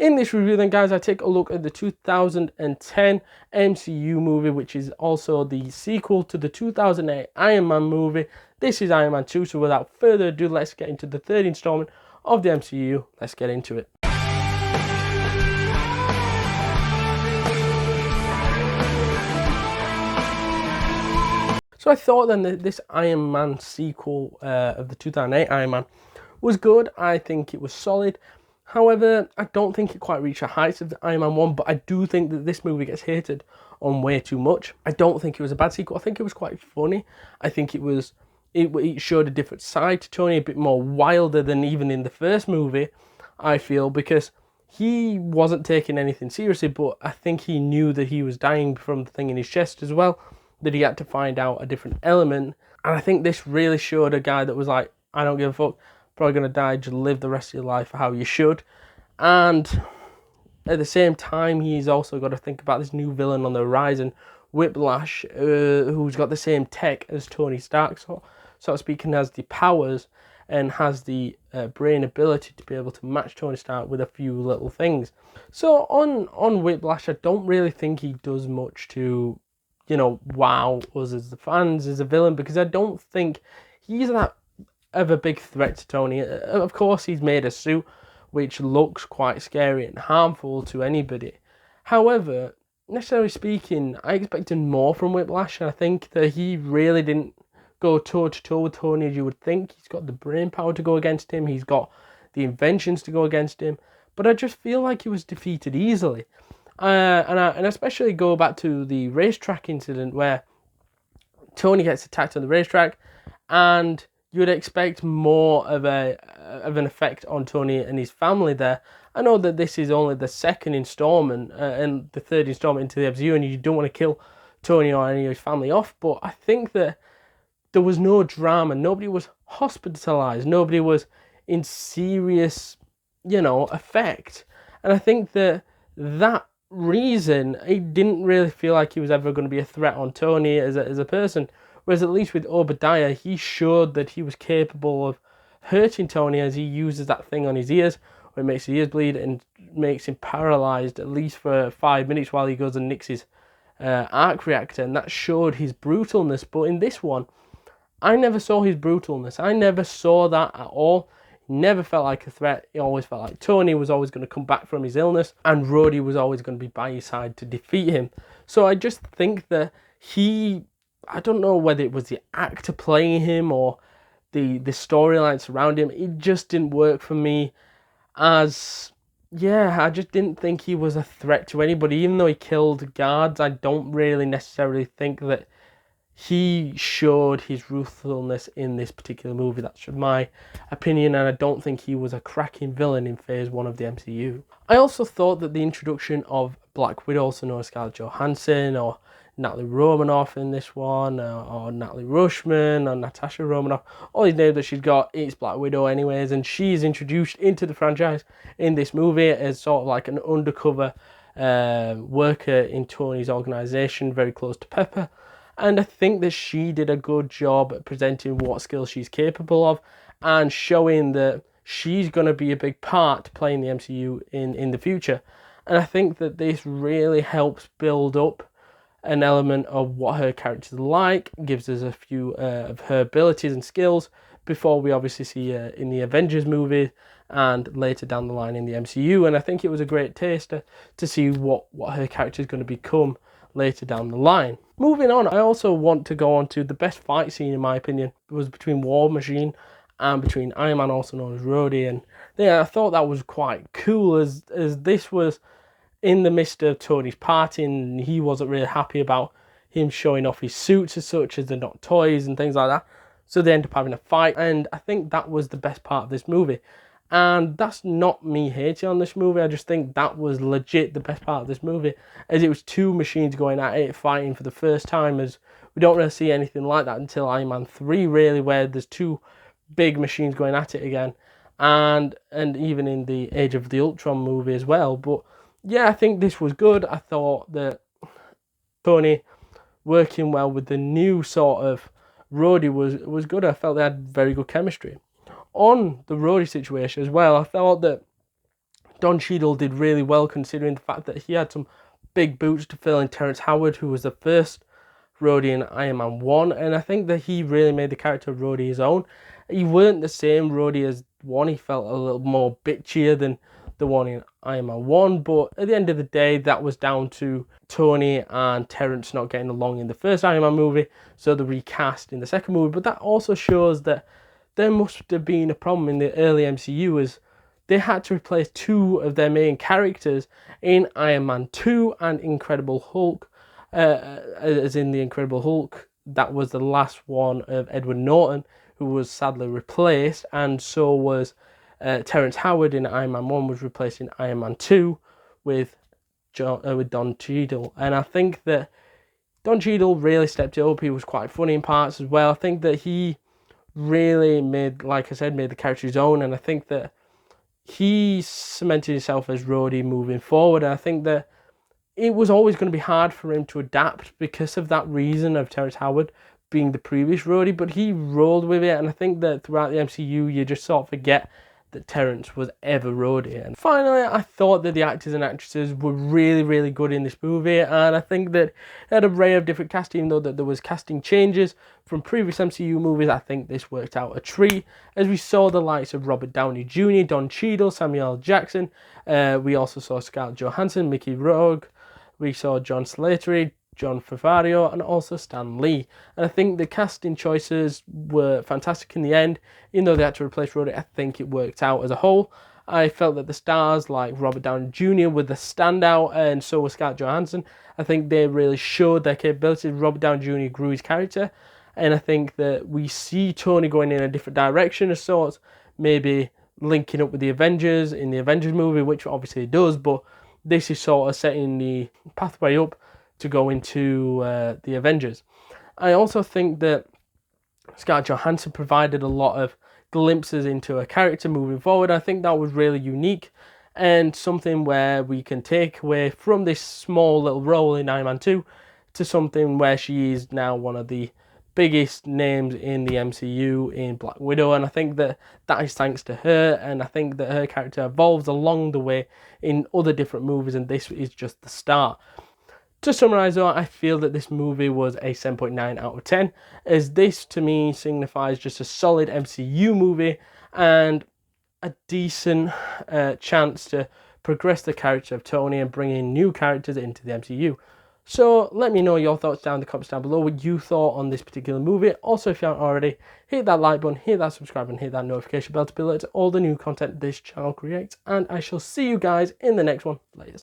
In this review then, guys, I take a look at the 2010 MCU movie, which is also the sequel to the 2008 Iron Man movie. This is Iron Man 2, so without further ado, let's get into the third installment of the MCU. Let's get into it. So I thought then that this Iron Man sequel of the 2008 Iron Man was good. I think it was solid. However, I don't think it quite reached the heights of the Iron Man 1, but I do think that this movie gets hated on way too much. I don't think it was a bad sequel. I think it was quite funny. I think it showed a different side to Tony, a bit more wilder than even in the first movie, I feel, because he wasn't taking anything seriously, but I think he knew that he was dying from the thing in his chest as well, that he had to find out a different element. And I think this really showed a guy that was like, I don't give a fuck, probably going to die, just live the rest of your life how you should. And at the same time, he's also got to think about this new villain on the horizon, Whiplash, who's got the same tech as Tony Stark, so to speak, and has the powers and has the brain ability to be able to match Tony Stark with a few little things. So on Whiplash, I don't really think he does much to, wow us as the fans as a villain, because I don't think he's that of a big threat to Tony. Of course, he's made a suit which looks quite scary and harmful to anybody. However, necessarily speaking, I expected more from Whiplash, and I think that he really didn't go toe-to-toe with Tony as you would think. He's got the brain power to go against him, he's got the inventions to go against him, but I just feel like he was defeated easily. And especially go back to the racetrack incident where Tony gets attacked on the racetrack, and you would expect more of an effect on Tony and his family there. I know that this is only the second installment and the third installment into the MCU, and you don't want to kill Tony or any of his family off, but I think that there was no drama. Nobody was hospitalized. Nobody was in serious, effect. And I think that reason, it didn't really feel like he was ever going to be a threat on Tony as a person. Whereas at least with Obadiah, he showed that he was capable of hurting Tony as he uses that thing on his ears, where it makes his ears bleed and makes him paralyzed at least for 5 minutes while he goes and nicks his arc reactor, and that showed his brutalness. But in this one, I never saw his brutalness. I never saw that at all. He never felt like a threat. He always felt like Tony was always going to come back from his illness, and Rhodey was always going to be by his side to defeat him. So I just think that I don't know whether it was the actor playing him or the storyline surrounding him. It just didn't work for me I just didn't think he was a threat to anybody. Even though he killed guards, I don't really necessarily think that he showed his ruthlessness in this particular movie. That's my opinion, and I don't think he was a cracking villain in Phase 1 of the MCU. I also thought that the introduction of Black Widow, also known as Scarlett Johansson, or Natalie Romanoff in this one, or Natalie Rushman, or Natasha Romanoff, all these names that she's got, it's Black Widow anyways, and she's introduced into the franchise in this movie as sort of like an undercover worker in Tony's organisation, very close to Pepper. And I think that she did a good job at presenting what skills she's capable of and showing that she's going to be a big part playing the MCU in the future. And I think that this really helps build up an element of what her character's like, gives us a few of her abilities and skills before we obviously see her in the Avengers movie and later down the line in the MCU. And I think it was a great taster to see what her character is going to become later down the line. Moving on, I also want to go on to the best fight scene, in my opinion, was between War Machine and between Iron Man, also known as Rhodey. And I thought that was quite cool, as this was in the midst of Tony's party, and he wasn't really happy about him showing off his suits as such, as they're not toys and things like that. So they end up having a fight, and I think that was the best part of this movie. And that's not me hating on this movie, I just think that was legit the best part of this movie, as it was two machines going at it, fighting for the first time, as we don't really see anything like that until Iron Man 3, really, where there's two big machines going at it again, and even in the Age of the Ultron movie as well. But yeah, I think this was good. I thought that Tony working well with the new sort of Rhodey was good. I felt they had very good chemistry. On the Rhodey situation as well, I felt that Don Cheadle did really well, considering the fact that he had some big boots to fill in Terrence Howard, who was the first Rhodey in Iron Man 1, and I think that he really made the character of Rhodey his own. He weren't the same Rhodey as 1, he felt a little more bitchier than the one in Iron Man 1, but at the end of the day, that was down to Tony and Terrence not getting along in the first Iron Man movie, so the recast in the second movie. But that also shows that there must have been a problem in the early MCU, as they had to replace 2 of their main characters in Iron Man 2 and Incredible Hulk, as in the Incredible Hulk. That was the last one of Edward Norton, who was sadly replaced, and so was Terrence Howard in Iron Man 1 was replaced in Iron Man 2 with Don Cheadle. And I think that Don Cheadle really stepped it up. He was quite funny in parts as well. I think that he really made, like I said, made the character his own, and I think that he cemented himself as Rhodey moving forward. And I think that it was always going to be hard for him to adapt because of that reason of Terrence Howard being the previous Rhodey, but he rolled with it, and I think that throughout the MCU you just sort of forget that Terrence was ever Rhodey. And finally, I thought that the actors and actresses were really, really good in this movie, and I think that it had an array of different casting, though that there was casting changes from previous MCU movies. I think this worked out a treat, as we saw the likes of Robert Downey Jr., Don Cheadle, Samuel L. Jackson. We also saw Scarlett Johansson, Mickey Rourke. We saw Slattery, Jon Favreau, and also Stan Lee. And I think the casting choices were fantastic in the end. Even though they had to replace Rhodey, I think it worked out as a whole. I felt that the stars like Robert Downey Jr. were the standout, and so was Scarlett Johansson. I think they really showed their capabilities. Robert Downey Jr. grew his character, and I think that we see Tony going in a different direction of sorts, maybe linking up with the Avengers in the Avengers movie, which obviously it does, but this is sort of setting the pathway up to go into the Avengers. I also think that Scarlett Johansson provided a lot of glimpses into her character moving forward. I think that was really unique and something where we can take away from this small little role in Iron Man 2 to something where she is now one of the biggest names in the MCU in Black Widow, and I think that that is thanks to her, and I think that her character evolves along the way in other different movies, and this is just the start. To summarise though, I feel that this movie was a 7.9 out of 10, as this to me signifies just a solid MCU movie and a decent chance to progress the character of Tony and bring in new characters into the MCU. So let me know your thoughts down in the comments down below, what you thought on this particular movie. Also, if you haven't already, hit that like button, hit that subscribe, and hit that notification bell to be alerted to all the new content this channel creates. And I shall see you guys in the next one. Later.